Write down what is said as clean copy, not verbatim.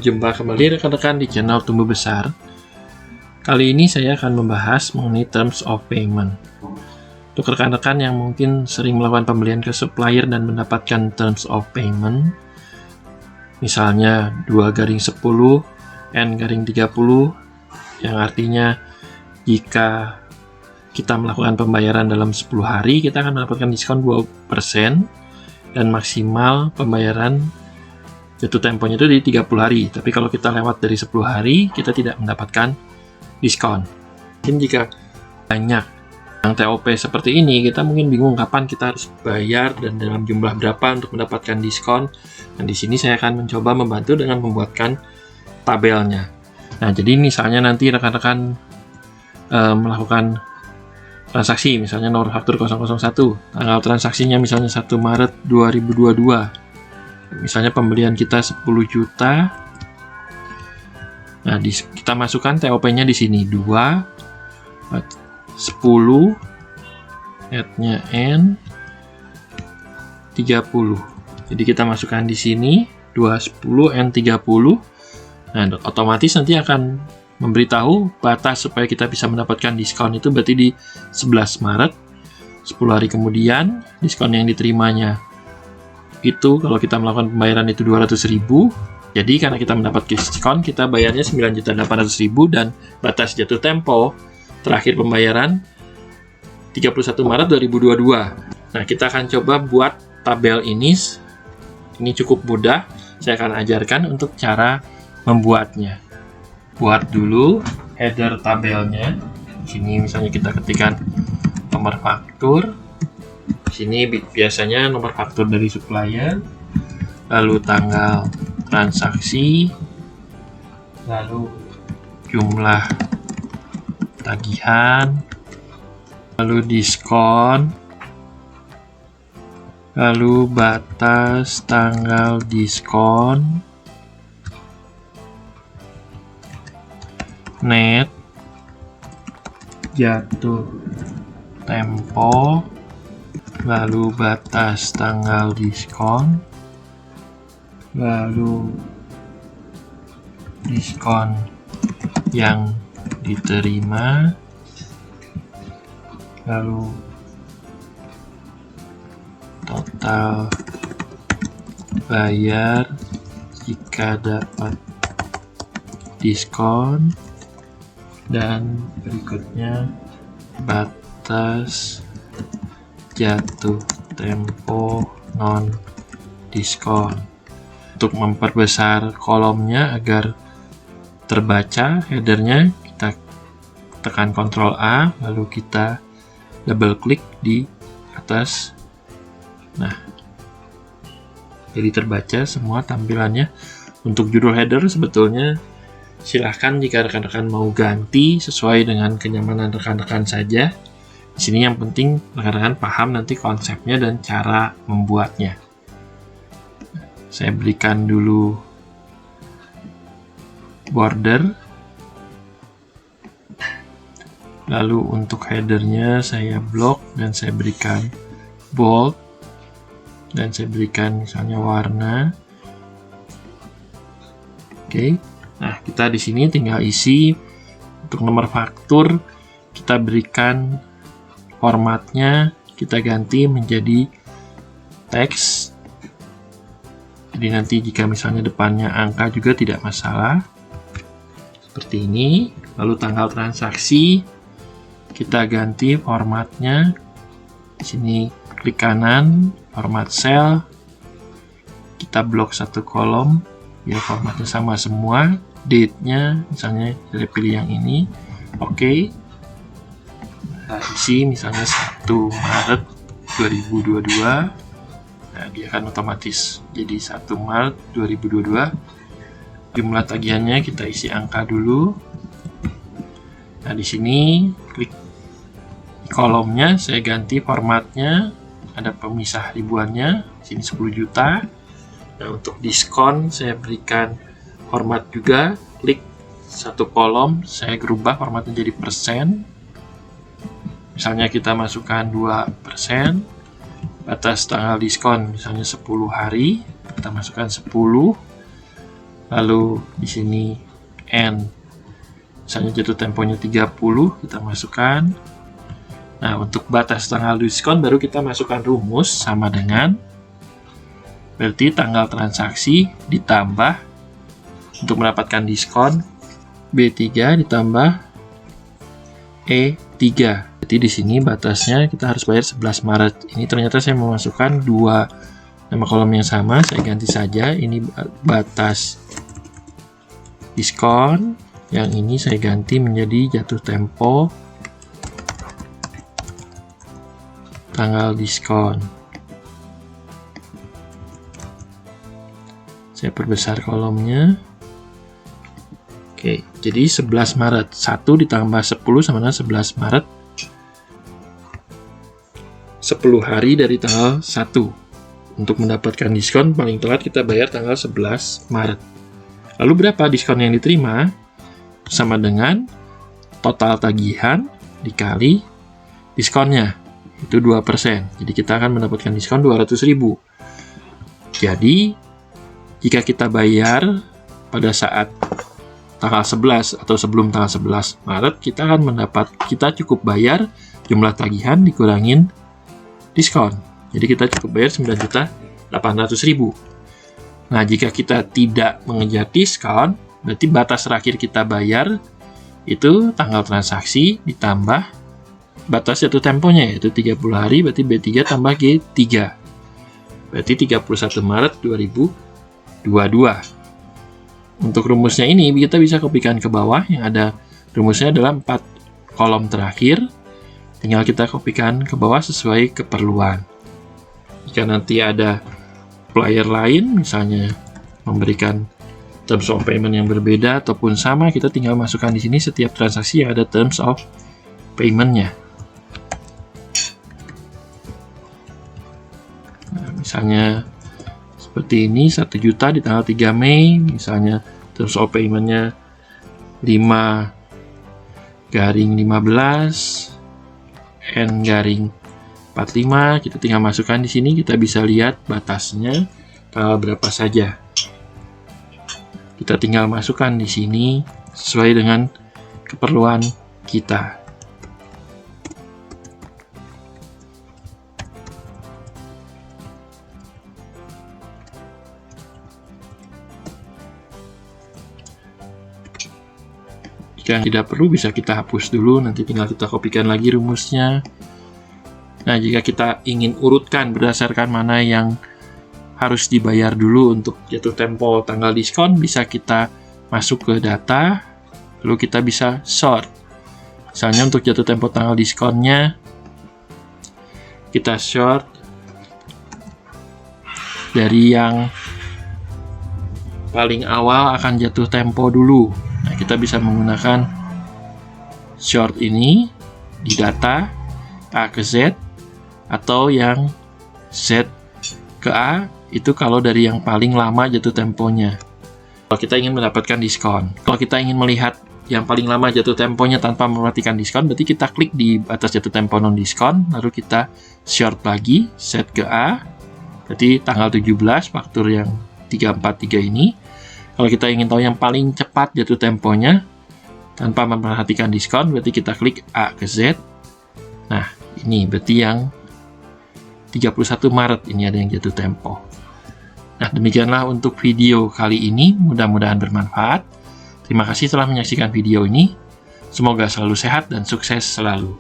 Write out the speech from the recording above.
Jumpa kembali rekan-rekan di channel Tumbuh Besar. Kali ini saya akan membahas mengenai terms of payment. Untuk rekan-rekan yang mungkin sering melakukan pembelian ke supplier dan mendapatkan terms of payment, misalnya 2/10 N/30, yang artinya jika kita melakukan pembayaran dalam 10 hari, kita akan mendapatkan diskon 20% dan maksimal pembayaran jatuh temponya itu di 30 hari. Tapi kalau kita lewat dari 10 hari, kita tidak mendapatkan diskon. Mungkin jika banyak yang TOP seperti ini, kita mungkin bingung kapan kita harus bayar dan dalam jumlah berapa untuk mendapatkan diskon. Dan di sini saya akan mencoba membantu dengan membuatkan tabelnya. Nah, jadi misalnya nanti rekan-rekan melakukan transaksi, misalnya nomor faktur 001, tanggal transaksinya misalnya 1 Maret 2022. Misalnya pembelian kita 10 juta. Nah, kita masukkan TOP-nya di sini 2 10 head-nya N 30. Jadi kita masukkan di sini 210 N30. Nah, otomatis nanti akan memberitahu batas supaya kita bisa mendapatkan diskon itu berarti di 11 Maret. 10 hari kemudian diskon yang diterimanya itu kalau kita melakukan pembayaran itu 200.000. Jadi karena kita mendapat diskon, kita bayarnya 9.800.000 dan batas jatuh tempo terakhir pembayaran 31 Maret 2022. Nah, kita akan coba buat tabel ini. Ini cukup mudah. Saya akan ajarkan untuk cara membuatnya. Buat dulu header tabelnya. Di sini misalnya kita ketikkan nomor faktur. Di sini biasanya nomor faktur dari supplier, lalu tanggal transaksi, lalu jumlah tagihan, lalu diskon, lalu batas tanggal diskon, net, jatuh tempo, lalu batas tanggal diskon, lalu diskon yang diterima, lalu total bayar jika dapat diskon, dan berikutnya batas jatuh tempo non diskon. Untuk memperbesar kolomnya agar terbaca headernya, kita tekan Ctrl A, lalu kita double klik di atas. Nah, jadi terbaca semua tampilannya. Untuk judul header sebetulnya silahkan jika rekan-rekan mau ganti sesuai dengan kenyamanan rekan-rekan saja. Di sini yang penting rekan-rekan paham nanti konsepnya dan cara membuatnya. Saya berikan dulu border. Lalu untuk headernya saya blok dan saya berikan bold. Dan saya berikan misalnya warna. Oke. Nah, kita di sini tinggal isi. Untuk nomor faktur kita berikan formatnya, kita ganti menjadi teks. Jadi nanti jika misalnya depannya angka juga tidak masalah. Seperti ini. Lalu tanggal transaksi kita ganti formatnya. Di sini klik kanan, format cell. Kita blok satu kolom biar formatnya sama semua. Date-nya misalnya saya pilih yang ini. Oke. Nah, isi misalnya 1 Maret 2022. Nah, dia akan otomatis jadi 1 Maret 2022. Jumlah tagihannya kita isi angka dulu. Nah, di sini klik kolomnya, saya ganti formatnya. Ada pemisah ribuannya. Di sini 10 juta. Nah, untuk diskon saya berikan format juga. Klik satu kolom, saya rubah formatnya jadi persen. Misalnya kita masukkan 2%, batas tanggal diskon misalnya 10 hari, kita masukkan 10, lalu di sini N, misalnya jatuh temponya 30, kita masukkan. Nah, untuk batas tanggal diskon baru kita masukkan rumus sama dengan, berarti tanggal transaksi ditambah untuk mendapatkan diskon B3 ditambah E3. Jadi di sini batasnya kita harus bayar 11 Maret. Ini ternyata saya memasukkan dua nama kolom yang sama, saya ganti saja. Ini batas diskon, yang ini saya ganti menjadi jatuh tempo tanggal diskon. Saya perbesar kolomnya. Oke, jadi 11 Maret. 1 ditambah 10 sama dengan 11 Maret. 10 hari dari tanggal 1. Untuk mendapatkan diskon paling telat kita bayar tanggal 11 Maret. Lalu berapa diskon yang diterima? Sama dengan total tagihan dikali diskonnya. Itu 2%. Jadi kita akan mendapatkan diskon 200.000. Jadi jika kita bayar pada saat tanggal 11 atau sebelum tanggal 11 Maret, kita cukup bayar jumlah tagihan dikurangin diskon. Jadi kita cukup bayar 9.800.000. Nah, jika kita tidak mengejar diskon, berarti batas terakhir kita bayar itu tanggal transaksi ditambah batas jatuh temponya, yaitu 30 hari, berarti B3 tambah G3. Berarti 31 Maret 2022. Untuk rumusnya ini kita bisa kopikan ke bawah, yang ada rumusnya adalah 4 kolom terakhir. Tinggal kita kopikan ke bawah sesuai keperluan. Jika nanti ada supplier lain, misalnya memberikan terms of payment yang berbeda ataupun sama, kita tinggal masukkan di sini setiap transaksi yang ada terms of payment-nya. Nah, misalnya seperti ini, 1 juta di tanggal 3 Mei, misalnya terms of payment-nya 5/15 N/45, kita tinggal masukkan di sini, kita bisa lihat batasnya tanggal berapa saja. Kita tinggal masukkan di sini sesuai dengan keperluan kita. Jika tidak perlu bisa kita hapus dulu, nanti tinggal kita kopikan lagi rumusnya. Nah, jika kita ingin urutkan berdasarkan mana yang harus dibayar dulu untuk jatuh tempo tanggal diskon, bisa kita masuk ke data, lalu kita bisa sort. Misalnya untuk jatuh tempo tanggal diskonnya, kita sort dari yang paling awal akan jatuh tempo dulu. Nah, kita bisa menggunakan sort ini di data A ke Z, atau yang Z ke A, itu kalau dari yang paling lama jatuh temponya. Kalau kita ingin mendapatkan diskon. Kalau kita ingin melihat yang paling lama jatuh temponya tanpa memperhatikan diskon, berarti kita klik di atas jatuh tempo non diskon, lalu kita sort lagi Z ke A, berarti tanggal 17 faktur yang 343 ini. Kalau kita ingin tahu yang paling cepat jatuh temponya tanpa memperhatikan diskon, berarti kita klik A ke Z. Nah, ini berarti yang 31 Maret ini ada yang jatuh tempo. Nah, demikianlah untuk video kali ini. Mudah-mudahan bermanfaat. Terima kasih telah menyaksikan video ini. Semoga selalu sehat dan sukses selalu.